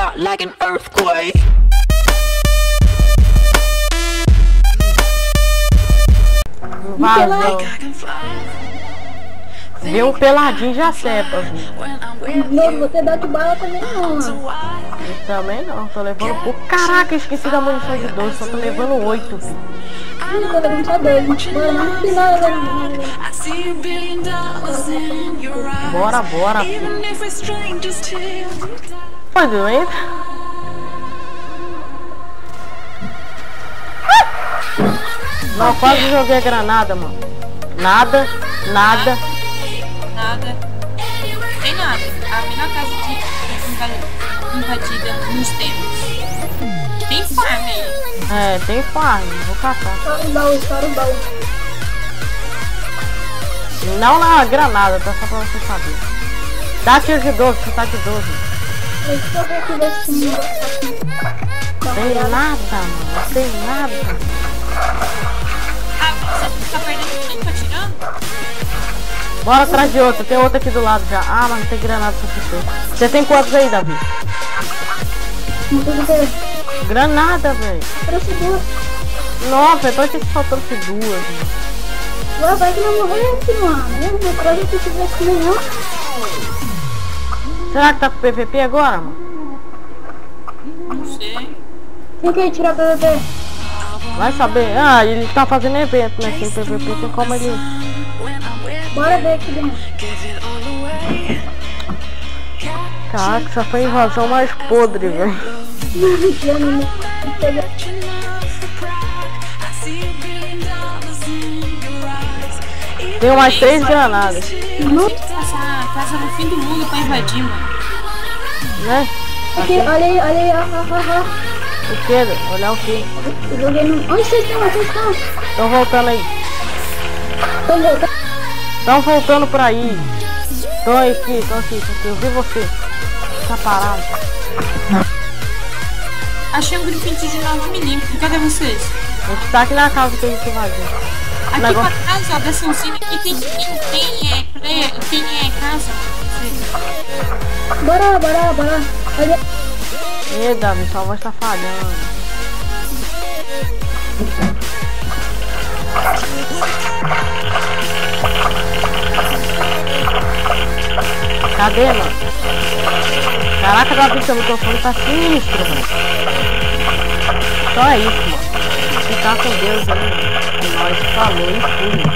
out like an earthquake. Vazou. Viu um peladinho já cepa, viu? Não, você dá de bala também não, mano. Eu também não, tô levando pouco. Caraca, esqueci da munição de 12, só tô levando 8, filho. Tô levando só 2. Bora, não tem nada, Bora, bora, filho. Foi doente? Não, quase joguei a granada, mano. Nada, nada. Nada. Tem nada. A menor casa de invadida nos tempos. Tem farm aí. É, tem farm, vou caçar. Estoura o baú, estoura o baú. Não na granada, tá só pra você saber. Dá tiro de 12, você tá de 12. Deixa eu ver aqui, ver se Tem nada, mano, não tem nada. Ah, você tá perdendo tempo atirando? Bora atrás de outra, tem outra aqui do lado já. Ah, mas não tem granada suficiente. Você tem quantos aí, Davi? não tem que ver. Granada, velho. Trouxe 2. Nossa, eu tô aqui só trouxe 2, mano. Ué, vai que não morrer aqui, mano. Eu não trouxe se tivesse comigo, não. Será que tá com PVP agora, mano? Não sei. Quem quer tirar PVP? Vai saber. Ah, ele tá fazendo evento, né? Sem PVP, tem como ele... Bora ver aqui dentro. Caraca, essa foi a invasão mais podre, velho. Tenho mais 3 granadas. Essa casa no fim do mundo pra invadir, mano. Né? Aqui, olha aí, olha aí, ó. O que? Olhar o que? Eu joguei no... Onde vocês estão? Vocês estão? Estão voltando aí. Estão voltando. Estão voltando por aí. Estão aqui, estão aqui. Eu vi você. Tá parado. Achei um grifite de 9mm. Cadê vocês? A gente tá aqui na casa que a gente invadiu. Aqui Negócio... pra trás, ó, dessa usina aqui tem casa. Bora. Olha. Ê, Davi, sua voz tá falhando. Cadê, mano? Caraca, Davi, seu microfone tá sinistro, mano. Só é isso, mano. Ficar com Deus aí, mano. E nós falou e fui.